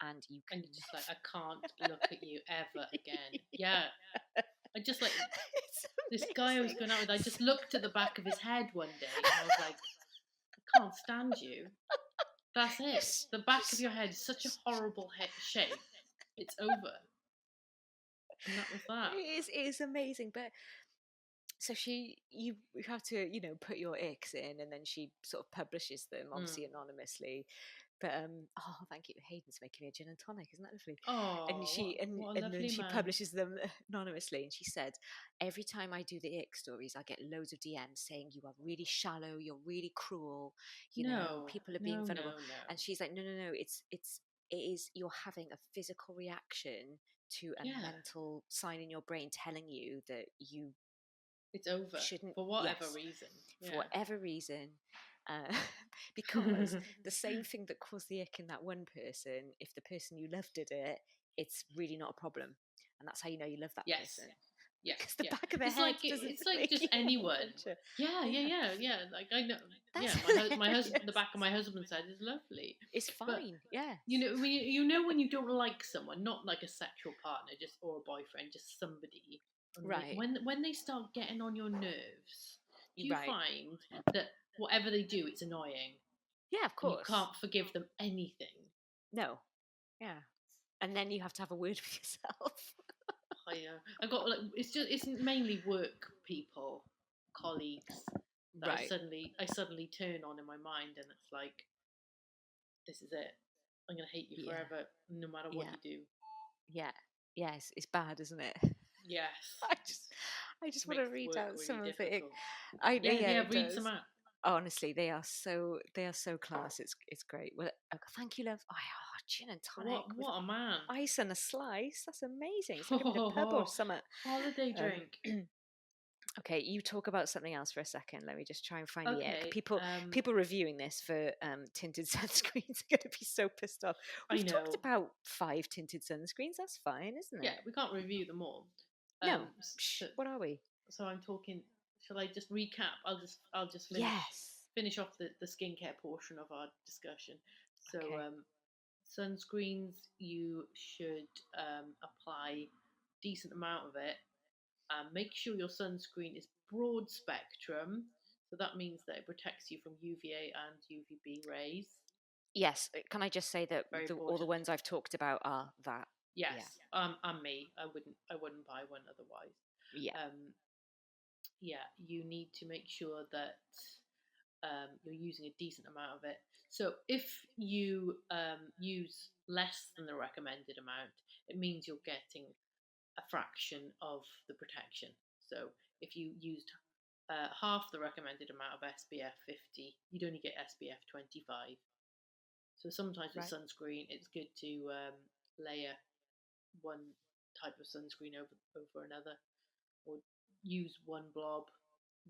and you can And you're just like, I can't look at you ever again. Yeah. I just like It's this guy I was amazing. going out with. I just looked at the back of his head one day and I was like, I can't stand you. That's it. The back of your head is such a horrible shape. It's over. And that was that. It is amazing. But so you have to, put your icks in, and then she sort of publishes them, obviously anonymously. But oh, thank you, Hayden's making me a gin and tonic, isn't that lovely? And Oh, what a and then lovely she man. publishes them anonymously, and she said, every time I do the ick stories, I get loads of DMs saying you are really shallow, you're really cruel, No, people are being vulnerable. no. And she's like, no, it is, you're having a physical reaction to a Yeah, mental sign in your brain telling you that you it's over shouldn't, for whatever yes, reason. for Yeah. whatever reason. uh, because the same thing that caused the ick in that one person, if the person you love did it, it's really not a problem, and that's how you know you love that Yes. person. Yes. Because the Yeah. back of their It's head like doesn't it's like make just you want to anyone. punch her. Yeah. Like I know. That's My husband. hilarious. The back of my husband's head is lovely, It's but fine, yes. when you don't like someone, not like a sexual partner, just or a boyfriend, just somebody. And Right, when they start getting on your nerves, do you right. find that whatever they do, it's annoying, Yeah, of and you course. can't forgive them anything? No, yeah. And then you have to have a word with yourself. I got like it's mainly work people, colleagues that Right. I suddenly turn on in my mind, and it's like, this is it. I'm gonna hate you Yeah, forever, no matter what yeah, you do. yeah. Yes, it's bad, isn't it? Yes, I just I just want to makes read work out some really of the. difficult. I know, yeah, Yeah, it read some does. out. Honestly, they are so class. It's great. Well, thank you, love. Gin and tonic with What a man. ice and a slice. That's amazing. It's like I'm in a pub or something. Holiday drink. Okay, you talk about something else for a second. Let me just try and find the egg. Okay. People reviewing this for tinted sunscreens are going to be so pissed off. I We've talked know. about 5 tinted sunscreens. That's fine, isn't Yeah, it? we can't review them all. No. So, What are we? so I'm talking. Shall I just recap? I'll just Yes. finish off the skincare portion of our discussion. So, Okay. sunscreens, you should apply decent amount of it. Make sure your sunscreen is broad spectrum. So that means that it protects you from UVA and UVB rays. Yes. Can I just say that Very all the important. ones I've talked about are that? Yes. Yeah. And me. I wouldn't buy one otherwise. Yeah. Um, yeah, you need to make sure that you're using a decent amount of it. So if you use less than the recommended amount, it means you're getting a fraction of the protection. So if you used half the recommended amount of SPF 50, you'd only get SPF 25. So sometimes with Right. sunscreen, it's good to layer one type of sunscreen over another, or use one blob,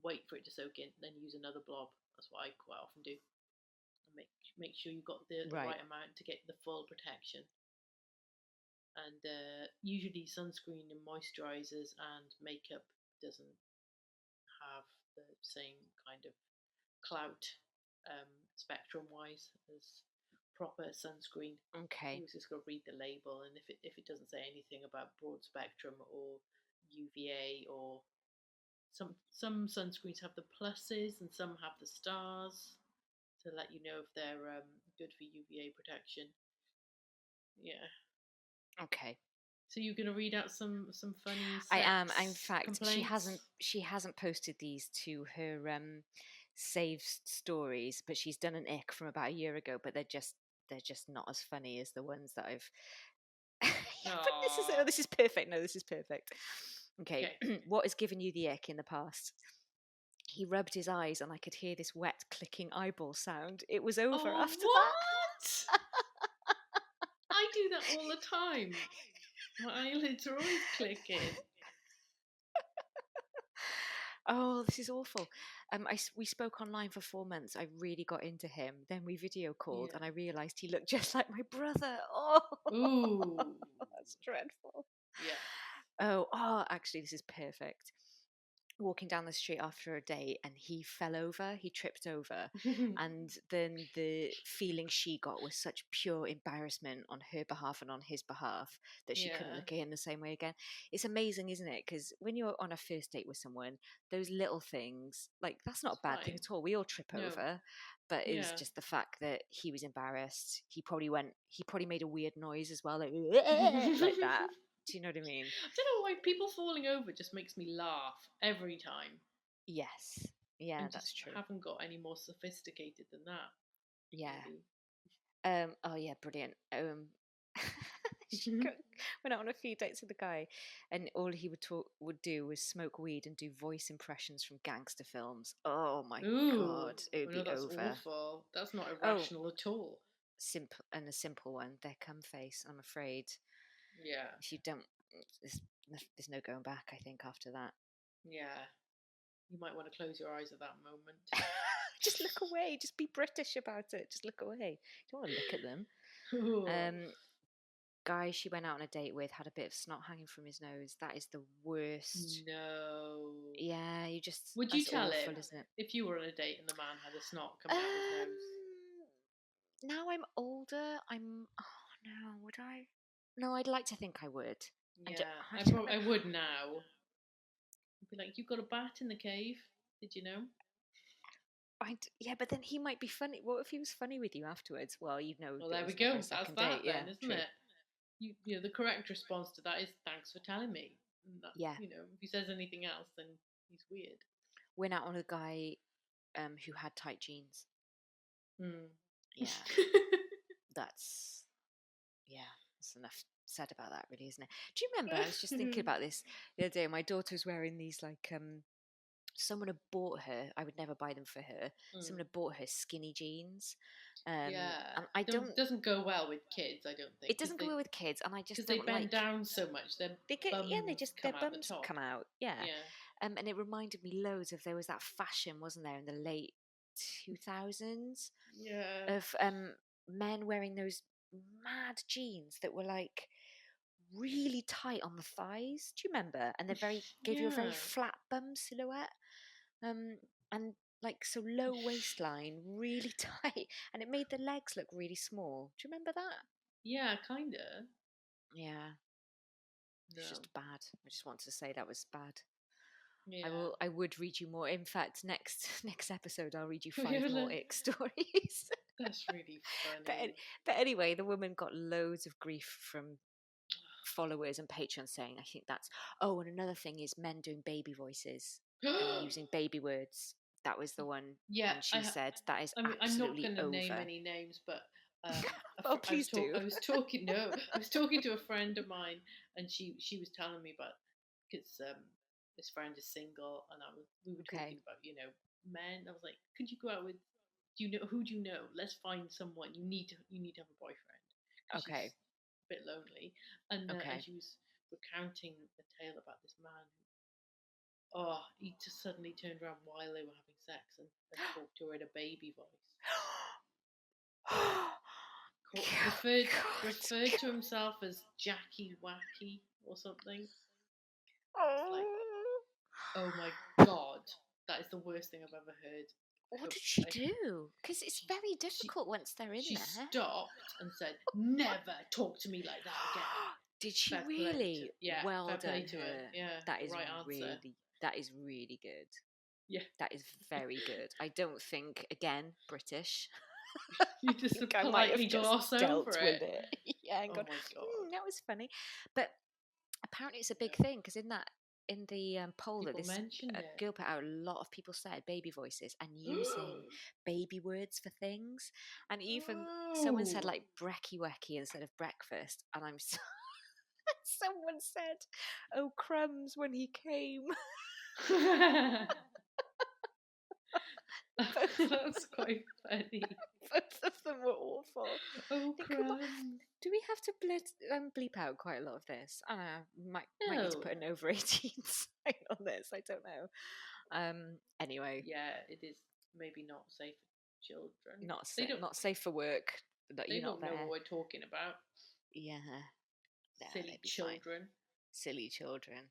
wait for it to soak in, then use another blob. That's what I quite often do. And make sure you've got the Right. right amount to get the full protection. And usually sunscreen and moisturizers and makeup doesn't have the same kind of clout spectrum wise as proper sunscreen. Okay. You just got to read the label, and if it doesn't say anything about broad spectrum or UVA, or some sunscreens have the pluses and some have the stars to let you know if they're good for UVA protection. Yeah. Okay. So you're gonna read out some funny I am. In sex fact, complaints? she hasn't posted these to her saved stories, but she's done an ick from about a year ago. But they're just not as funny as the ones that I've. Yeah, but Aww. this is perfect. No, this is perfect. Okay, Okay. what has given you the ick in the past? He rubbed his eyes, and I could hear this wet clicking eyeball sound. It was over Oh, after what? that. I do that all the time. My eyelids are always clicking. Oh, this is awful. We spoke online for 4 months. I really got into him. Then we video called, Yeah. and I realised he looked just like my brother. Oh, Ooh. that's dreadful. Yeah. Actually, this is perfect. walking down the street after a date and he fell over, he tripped over. And then the feeling she got was such pure embarrassment on her behalf and on his behalf that she couldn't Yeah, look at him the same way again. It's amazing, isn't it? Because when you're on a first date with someone, those little things, like, that's not it's a bad thing fine. at all. We all trip No, over. But it was yeah. just the fact that he was embarrassed. He probably made a weird noise as well, like, like that. I Do you know what I mean? don't know why people falling over just makes me laugh every time, Yes. Yeah, and that's just true. haven't got any more sophisticated than that. Yeah. Really. Oh yeah, brilliant. She went out on a few dates with a guy, and all he would do was smoke weed and do voice impressions from gangster films. Oh my Ooh, god, it would oh no, be that's over. awful. That's not Oh, irrational at all. a simple one. Their cum face. I'm afraid Yeah, if you don't, there's, there's no going back. I think after that, yeah. You might want to close your eyes at that moment. just look away. Just be British about it. Just look away. You don't want to look at them. Ooh, Guy she went out on a date with had a bit of snot hanging from his nose. That is the worst. no. Yeah, you just Would you that's tell him awful, isn't it? if you were on a date and the man had a snot coming out of his Um, nose? now I'm older. Oh no, would I? No, I'd like to think I would. Yeah, I don't know. I would now. I'd be like, you got a bat in the cave? Did you know? Yeah, but then he might be funny. What if he was funny with you afterwards? Well, you know Well, that there it we was never go. a That's second that date. Yeah, then, isn't true. it? You know, the correct response to that is thanks for telling me. And that, Yeah, you know, if he says anything else, then he's weird. went out on a guy who had tight jeans. Hmm. Yeah, that's yeah, that's enough said about that, really, isn't it? Do you remember? I was just thinking about this the other day. My daughter's wearing these like someone had bought her. I would never buy them for her. Hmm. Someone had bought her skinny jeans, Yeah, and I don't don't. doesn't go well with kids, I don't think, It doesn't go well with kids, and I just because they don't bend like. down so much, their They get yeah, they bums just their come out the bums top. come out. Yeah, Yeah, and it reminded me loads of there was that fashion, wasn't there, in the late 2000s yeah, of men wearing those mad jeans that were like really tight on the thighs. Do you remember? And they're very gave you a very yeah, flat bum silhouette. And like so low waistline, really tight, and it made the legs look really small. Do you remember that? yeah, kinda. Yeah, it's No, just bad. I just want to say that was bad. yeah. I would read you more. In fact, next next episode I'll read you 5 more Really? ick stories. That's really but funny. but anyway, the woman got loads of grief from followers and patrons saying, I think that's. Oh, and another thing is men doing baby voices and using baby words. That was the one, Yeah, and she said that is I mean, I'm not absolutely going to name over. any names, but um, Oh, please do. I was talking. No, I was talking to a friend of mine, and she was telling me about because this friend is single, and we were Okay, talking about men. I was like, could you go out with? Do you know who do you know? Let's find someone. You need to have a boyfriend because she's okay, a bit lonely, and okay. she was recounting a tale about this man. Oh, he just suddenly turned around while they were having sex and talked to her in a baby voice. God, Referred God. referred to himself as Jackie Wacky or something. I was like, Oh. oh my god, that is the worst thing I've ever heard. I What hope did she I do? Because it's she very she difficult once they're in she there. stopped and said, "Never talk to me like that again." Did she Fair play to really? yeah, Well fair play done, to her. her. Yeah, That the is right answer. really good. Yeah, That is very good. I don't think, again, British. you I just think I might politely have just gloss over dealt it. with it. Yeah, and Oh gone, my god, that was funny. But apparently it's a big yeah. thing because in the poll that People this mentioned it. girl put out, a lot of people said baby voices and using baby words for things, and even someone said Oh. like brecky wecky instead of breakfast, and I'm so someone said, "Oh crumbs when he came." both That's quite funny. both of them were awful. Oh, Think about. crumbs. Do we have to bleep out quite a lot of this? I don't know. Might need to No. put an over 18 sign on this. I don't know. Anyway, Yeah, it is maybe not safe for children. not They don't. not safe for work. That They you're not won't know what there. we're talking about. Yeah, nah, Silly they'd be fine. children. Silly children.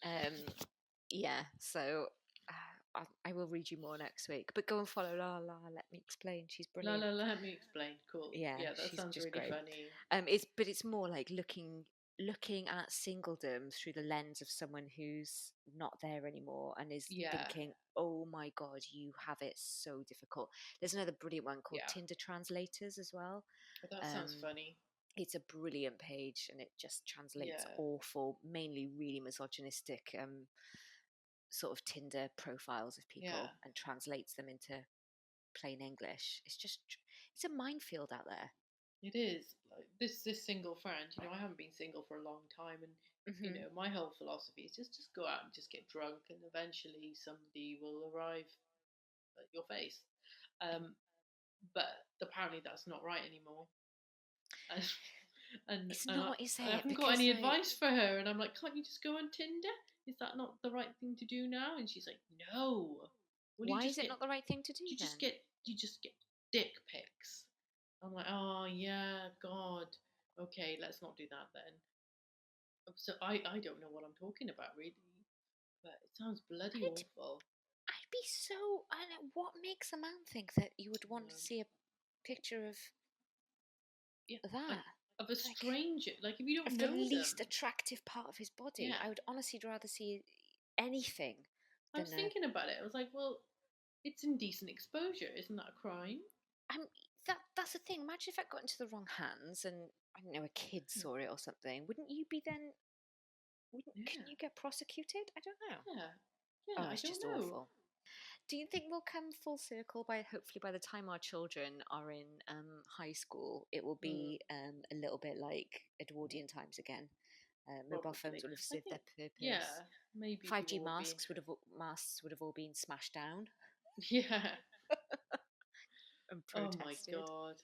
Um, Yeah, so I will read you more next week. But go and follow La La. Let me explain. She's La brilliant. la, let me explain. Cool. Yeah, Yeah, that she's sounds just really great. funny. It's more like looking at singledom through the lens of someone who's not there anymore and is Yeah, thinking, "Oh my God, you have it so difficult." There's another brilliant one called yeah. Tinder Translators as well. Oh, that sounds Um, funny. it's a brilliant page and it just translates Yeah, awful, mainly really misogynistic sort of Tinder profiles of yeah. people and translates them into plain English. It's a minefield out there. It is like this single friend. I haven't been single for a long time, and Hmm. my whole philosophy is just go out and just get drunk, and eventually somebody will arrive at your face. Um, but apparently that's not right anymore. And and, It's and I, not, is I it? haven't got Because any like, advice for her, and I'm like, can't you just go on Tinder? Is that not the right thing to do now? And she's like, no. Well, why is it not the right thing to do you just then? get you just get dick pics. I'm like, oh yeah, God. Okay, let's not do that then. So I don't know what I'm talking about really, but it sounds bloody I'd awful. I'd be so. I don't know what makes a man think that you would want to Um, see a picture of yeah, and that, of a like stranger, like if you don't of the know them. least attractive part of his body. Yeah, I would honestly rather see anything I was than a. thinking about it. I was like, well, it's indecent exposure, isn't that a crime? I'm that's the thing. Imagine if it got into the wrong hands and I don't know a kid Hmm. saw it or something. Wouldn't you be then? Wouldn't couldn't Yeah, you get prosecuted? I don't know. yeah, yeah. Oh, I it's don't just know. awful. Do you think we'll come full circle by hopefully by the time our children are in high school, it will Hmm, be a little bit like Edwardian times again? Mobile phones probably. will have I served think. their purpose. Yeah, maybe people 5G will be. masks would have all been smashed down Yeah. and Oh my protested. God.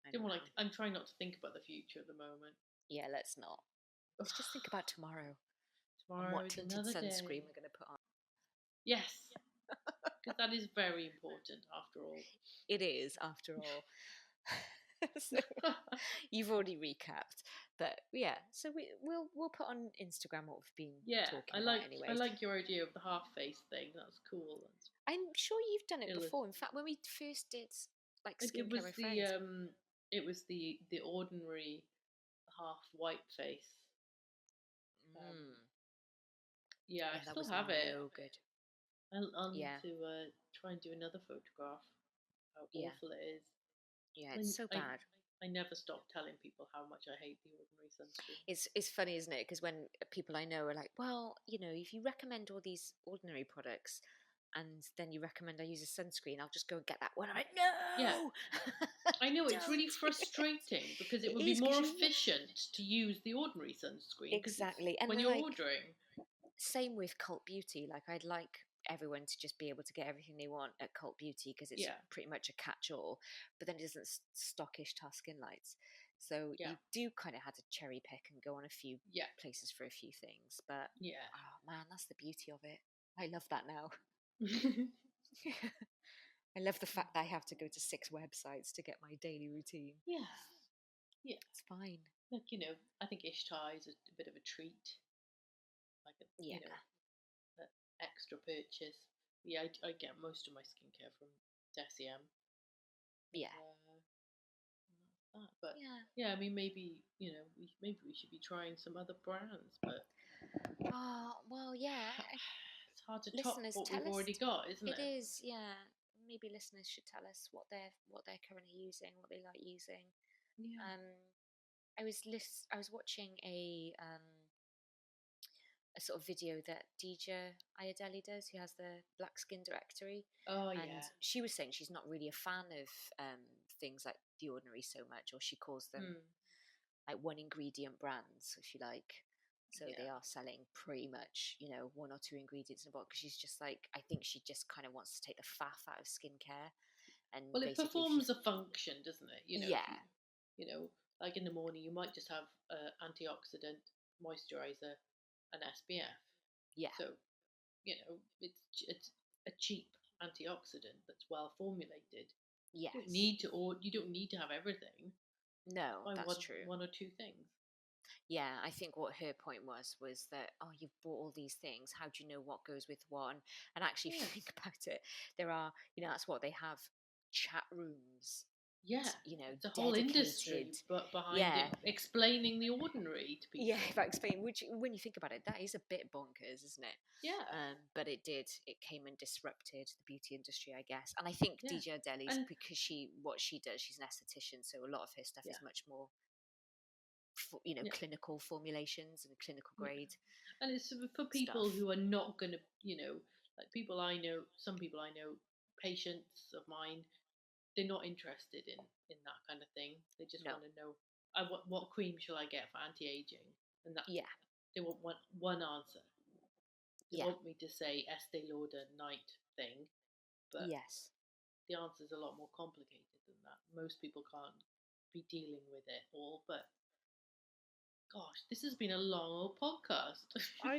I Didn't want know. like. I'm trying not to think about the future at the moment. Yeah, let's not. Let's just think about tomorrow and Tomorrow what is tinted another sunscreen day. we're going to put on. Yes, because that is very important after all. It is, after all. So you've already recapped, but yeah. So we'll put on Instagram what we've been Yeah, talking I about, like I anyways. like your idea of the half face thing. That's cool. That's I'm sure you've done it illi- before. In fact, when we first did like it skincare was with friends. the ordinary half white face. Um, Mm, yeah, I yeah, that still was have it. no good. I'll need Yeah, to try and do another photograph. How yeah, awful it is. yeah. And It's so bad. I never stop telling people how much I hate the ordinary sunscreen. It's funny, isn't it? Because when people I know are like, well, if you recommend all these ordinary products, and then you recommend I use a sunscreen, I'll just go and get that one. I'm like, Yeah, no, I know it's don't really do it. frustrating because it It would be is because more you efficient to use the ordinary sunscreen because it's exactly, and when they're you're like ordering. same with Cult Beauty. Like I'd like everyone to just be able to get everything they want at Cult Beauty because it's Yeah, pretty much a catch-all. But then it doesn't stock Ishtar skin lights, so yeah, you do kind of have to cherry pick and go on a few yeah, places for a few things. But yeah. oh man, that's the beauty of it. I love that now. Yeah, I love the fact that I have to go to 6 websites to get my daily routine. yeah. It's fine. Like I think Ishtar is a bit of a treat, like a Yeah, an extra purchase. Yeah, I get most of my skincare from Deciem. And, yeah, and that's that. But yeah. yeah, I mean, maybe we should be trying some other brands, but Oh well, yeah. it's hard to top Listeners, what tell we've us. already got, isn't It it? is, yeah. Maybe listeners should tell us what they're currently using, what they like using. Yeah. Um, I was watching a sort of video that Deeja Ayadeli does, who has the Black Skin Directory, Oh and yeah. she was saying she's not really a fan of things like The Ordinary so much, or she calls them Hmm. like one ingredient brands, if you like. So they Yeah. are selling pretty much, one or two ingredients in a bottle. Because she's just like, I think she just kind of wants to take the faff out of skincare, and Well, it basically, if you, performs a function, doesn't it? If yeah, like in the morning, you might just have antioxidant, moisturizer, and SPF. yeah, So, it's a cheap antioxidant that's well formulated. yes, You don't need to have everything. no, Buy that's true. one or two things. Yeah, I think what her point was that, oh, you've bought all these things. How do you know what goes with one? And actually, if Yeah, you think about it, there are, that's what they have, chat rooms, yeah. It's a whole dedicated. industry, but behind it, Yeah, explaining the ordinary to yeah. people. If I explain, which when you think about it, that is a bit bonkers, isn't it? Yeah, But it came and disrupted the beauty industry, I guess. And I think yeah, DJ Adeli's, and because what she does, she's an esthetician, so a lot of her stuff yeah, is much more, yeah, clinical formulations and clinical yeah. grade And it's for people stuff. who are not going to, like people I know, some people I know, patients of mine, they're not interested in that kind of thing. They just No. want to know, what cream shall I get for anti-aging, and that Yeah. they want one answer. They Yeah. want me to say Estee Lauder night thing, but Yes. the answer is a lot more complicated than that. Most people can't be dealing with it all, but gosh, this has been a long old podcast. I